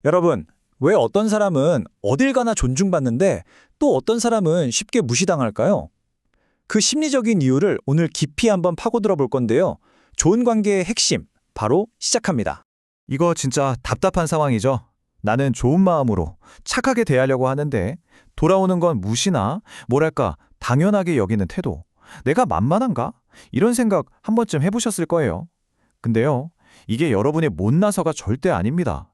여러분, 왜 어떤 사람은 어딜 가나 존중받는데 또 어떤 사람은 쉽게 무시당할까요? 그 심리적인 이유를 오늘 깊이 한번 파고들어 볼 건데요. 좋은 관계의 핵심, 바로 시작합니다. 이거 진짜 답답한 상황이죠. 나는 좋은 마음으로 착하게 대하려고 하는데 돌아오는 건 무시나 뭐랄까 당연하게 여기는 태도. 내가 만만한가? 이런 생각 한 번쯤 해보셨을 거예요. 근데요, 이게 여러분의 못나서가 절대 아닙니다.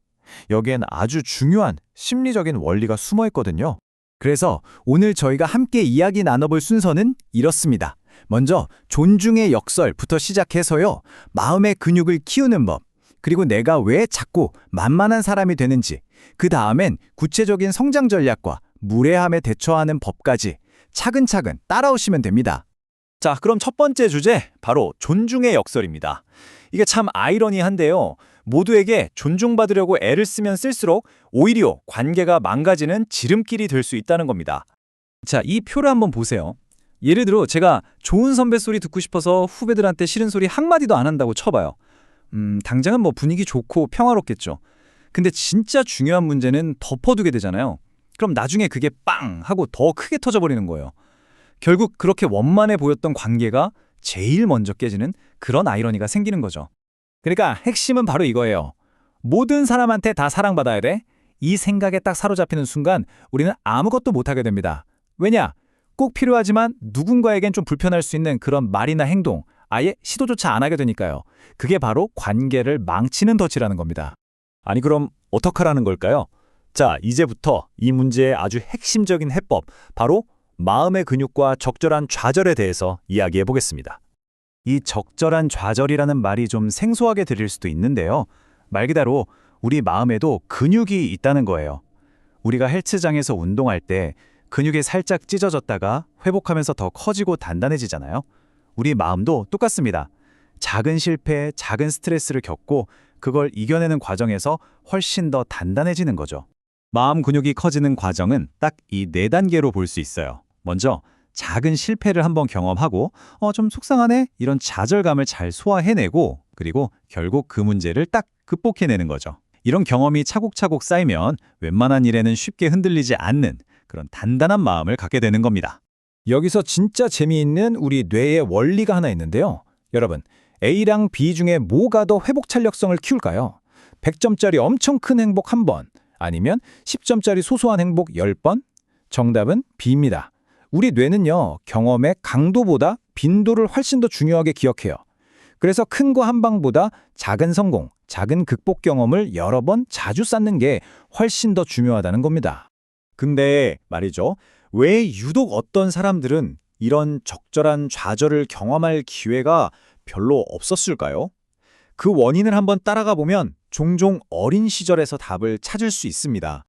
여기엔 아주 중요한 심리적인 원리가 숨어 있거든요. 그래서 오늘 저희가 함께 이야기 나눠볼 순서는 이렇습니다. 먼저 존중의 역설부터 시작해서요. 마음의 근육을 키우는 법, 그리고 내가 왜 자꾸 만만한 사람이 되는지, 그 다음엔 구체적인 성장 전략과 무례함에 대처하는 법까지 차근차근 따라오시면 됩니다. 자, 그럼 첫 번째 주제, 바로 존중의 역설입니다. 이게 참 아이러니한데요. 모두에게 존중받으려고 애를 쓰면 쓸수록 오히려 관계가 망가지는 지름길이 될 수 있다는 겁니다. 자, 이 표를 한번 보세요. 예를 들어 제가 좋은 선배 소리 듣고 싶어서 후배들한테 싫은 소리 한마디도 안 한다고 쳐봐요. 당장은 뭐 분위기 좋고 평화롭겠죠. 근데 진짜 중요한 문제는 덮어두게 되잖아요. 그럼 나중에 그게 빵 하고 더 크게 터져버리는 거예요. 결국 그렇게 원만해 보였던 관계가 제일 먼저 깨지는 그런 아이러니가 생기는 거죠. 그러니까 핵심은 바로 이거예요. 모든 사람한테 다 사랑받아야 돼. 이 생각에 딱 사로잡히는 순간 우리는 아무것도 못하게 됩니다. 왜냐? 꼭 필요하지만 누군가에겐 좀 불편할 수 있는 그런 말이나 행동, 아예 시도조차 안 하게 되니까요. 그게 바로 관계를 망치는 덫이라는 겁니다. 아니 그럼 어떡하라는 걸까요? 자, 이제부터 이 문제의 아주 핵심적인 해법, 바로 마음의 근육과 적절한 좌절에 대해서 이야기해 보겠습니다. 이 적절한 좌절이라는 말이 좀 생소하게 들릴 수도 있는데요. 말 그대로 우리 마음에도 근육이 있다는 거예요. 우리가 헬스장에서 운동할 때 근육이 살짝 찢어졌다가 회복하면서 더 커지고 단단해지잖아요. 우리 마음도 똑같습니다. 작은 실패, 작은 스트레스를 겪고 그걸 이겨내는 과정에서 훨씬 더 단단해지는 거죠. 마음 근육이 커지는 과정은 딱 이 4단계로 볼 수 있어요. 먼저 작은 실패를 한번 경험하고 좀 속상하네? 이런 좌절감을 잘 소화해내고, 그리고 결국 그 문제를 딱 극복해내는 거죠. 이런 경험이 차곡차곡 쌓이면 웬만한 일에는 쉽게 흔들리지 않는 그런 단단한 마음을 갖게 되는 겁니다. 여기서 진짜 재미있는 우리 뇌의 원리가 하나 있는데요. 여러분, A랑 B 중에 뭐가 더 회복 탄력성을 키울까요? 100점짜리 엄청 큰 행복 1번, 아니면 10점짜리 소소한 행복 10번? 정답은 B입니다. 우리 뇌는요, 경험의 강도보다 빈도를 훨씬 더 중요하게 기억해요. 그래서 큰 거 한 방보다 작은 성공, 작은 극복 경험을 여러 번 자주 쌓는 게 훨씬 더 중요하다는 겁니다. 근데 말이죠. 왜 유독 어떤 사람들은 이런 적절한 좌절을 경험할 기회가 별로 없었을까요? 그 원인을 한번 따라가 보면 종종 어린 시절에서 답을 찾을 수 있습니다.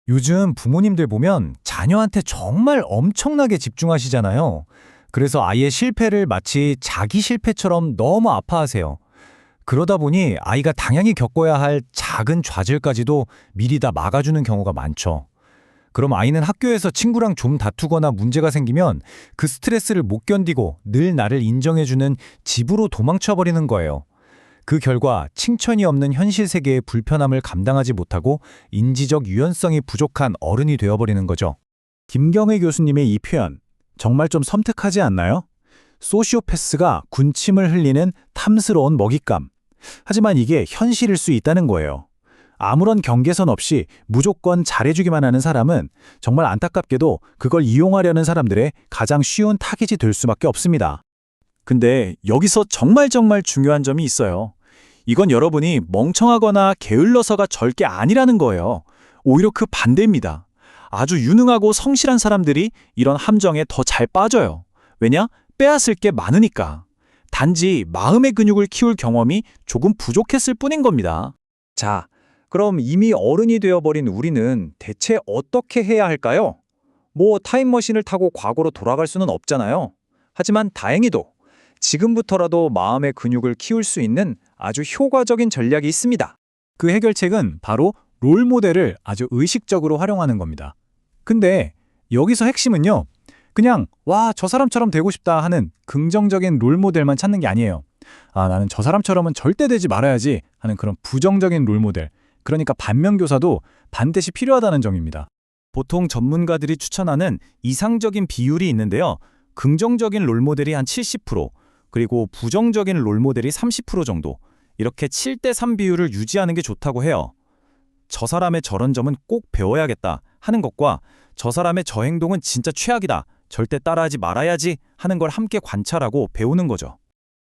요즘 부모님들 보면 자녀한테 정말 엄청나게 집중하시잖아요. 그래서 아이의 실패를 마치 자기 실패처럼 너무 아파하세요. 그러다 보니 아이가 당연히 겪어야 할 작은 좌절까지도 미리 다 막아주는 경우가 많죠. 그럼 아이는 학교에서 친구랑 좀 다투거나 문제가 생기면 그 스트레스를 못 견디고 늘 나를 인정해주는 집으로 도망쳐버리는 거예요. 그 결과 칭찬이 없는 현실 세계의 불편함을 감당하지 못하고 인지적 유연성이 부족한 어른이 되어버리는 거죠. 김경애 교수님의 이 표현, 정말 좀 섬뜩하지 않나요? 소시오패스가 군침을 흘리는 탐스러운 먹잇감. 하지만 이게 현실일 수 있다는 거예요. 아무런 경계선 없이 무조건 잘해주기만 하는 사람은 정말 안타깝게도 그걸 이용하려는 사람들의 가장 쉬운 타깃이 될 수밖에 없습니다. 근데 여기서 정말 중요한 점이 있어요. 이건 여러분이 멍청하거나 게을러서가 절대 아니라는 거예요. 오히려 그 반대입니다. 아주 유능하고 성실한 사람들이 이런 함정에 더 잘 빠져요. 왜냐? 빼앗을 게 많으니까. 단지 마음의 근육을 키울 경험이 조금 부족했을 뿐인 겁니다. 자, 그럼 이미 어른이 되어버린 우리는 대체 어떻게 해야 할까요? 뭐 타임머신을 타고 과거로 돌아갈 수는 없잖아요. 하지만 다행히도 지금부터라도 마음의 근육을 키울 수 있는 아주 효과적인 전략이 있습니다. 그 해결책은 바로 롤모델을 아주 의식적으로 활용하는 겁니다. 근데 여기서 핵심은요, 그냥 와, 저 사람처럼 되고 싶다 하는 긍정적인 롤모델만 찾는 게 아니에요. 아, 나는 저 사람처럼은 절대 되지 말아야지 하는 그런 부정적인 롤모델, 그러니까 반면교사도 반드시 필요하다는 점입니다. 보통 전문가들이 추천하는 이상적인 비율이 있는데요. 긍정적인 롤모델이 한 70%, 그리고 부정적인 롤모델이 30% 정도. 이렇게 7대3 비율을 유지하는 게 좋다고 해요. 저 사람의 저런 점은 꼭 배워야겠다 하는 것과 저 사람의 저 행동은 진짜 최악이다, 절대 따라하지 말아야지 하는 걸 함께 관찰하고 배우는 거죠.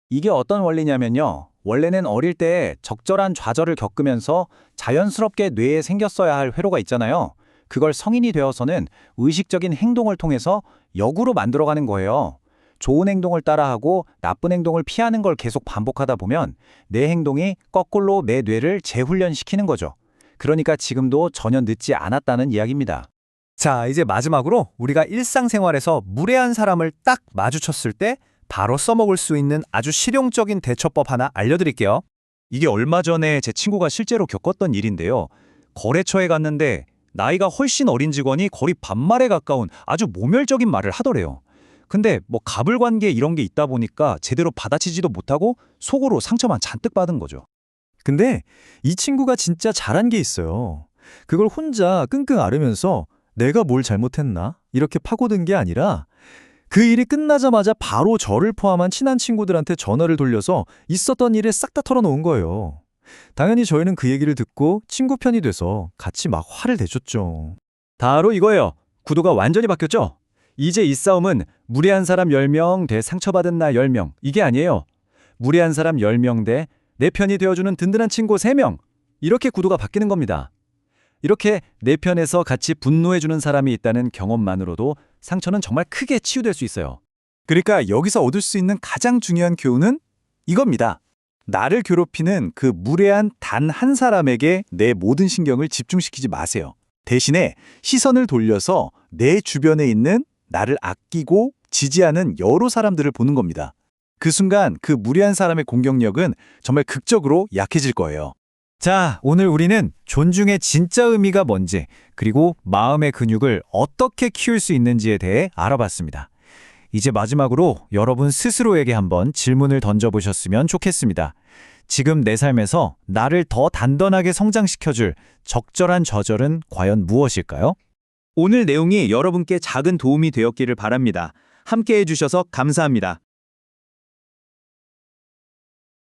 이게 어떤 원리냐면요. 원래는 어릴 때 적절한 좌절을 겪으면서 자연스럽게 뇌에 생겼어야 할 회로가 있잖아요. 그걸 성인이 되어서는 의식적인 행동을 통해서 역으로 만들어가는 거예요. 좋은 행동을 따라하고 나쁜 행동을 피하는 걸 계속 반복하다 보면 내 행동이 거꾸로 내 뇌를 재훈련시키는 거죠. 그러니까 지금도 전혀 늦지 않았다는 이야기입니다. 자, 이제 마지막으로 우리가 일상생활에서 무례한 사람을 딱 마주쳤을 때 바로 써먹을 수 있는 아주 실용적인 대처법 하나 알려드릴게요. 이게 얼마 전에 제 친구가 실제로 겪었던 일인데요. 거래처에 갔는데 나이가 훨씬 어린 직원이 거의 반말에 가까운 아주 모멸적인 말을 하더래요. 근데 뭐 가불관계 이런 게 있다 보니까 제대로 받아치지도 못하고 속으로 상처만 잔뜩 받은 거죠. 근데 이 친구가 진짜 잘한 게 있어요. 그걸 혼자 끙끙 앓으면서 내가 뭘 잘못했나? 이렇게 파고든 게 아니라 그 일이 끝나자마자 바로 저를 포함한 친한 친구들한테 전화를 돌려서 있었던 일을 싹 다 털어놓은 거예요. 당연히 저희는 그 얘기를 듣고 친구 편이 돼서 같이 막 화를 내줬죠. 바로 이거예요. 구도가 완전히 바뀌었죠? 이제 이 싸움은 무례한 사람 10명 대 상처받은 나 10명 이게 아니에요. 무례한 사람 10명 대 내 편이 되어주는 든든한 친구 3명. 이렇게 구도가 바뀌는 겁니다. 이렇게 내 편에서 같이 분노해주는 사람이 있다는 경험만으로도 상처는 정말 크게 치유될 수 있어요. 그러니까 여기서 얻을 수 있는 가장 중요한 교훈은 이겁니다. 나를 괴롭히는 그 무례한 단 한 사람에게 내 모든 신경을 집중시키지 마세요. 대신에 시선을 돌려서 내 주변에 있는 나를 아끼고 지지하는 여러 사람들을 보는 겁니다. 그 순간 그 무례한 사람의 공격력은 정말 극적으로 약해질 거예요. 자, 오늘 우리는 존중의 진짜 의미가 뭔지, 그리고 마음의 근육을 어떻게 키울 수 있는지에 대해 알아봤습니다. 이제 마지막으로 여러분 스스로에게 한번 질문을 던져보셨으면 좋겠습니다. 지금 내 삶에서 나를 더 단단하게 성장시켜줄 적절한 좌절은 과연 무엇일까요? 오늘 내용이 여러분께 작은 도움이 되었기를 바랍니다. 함께 해주셔서 감사합니다.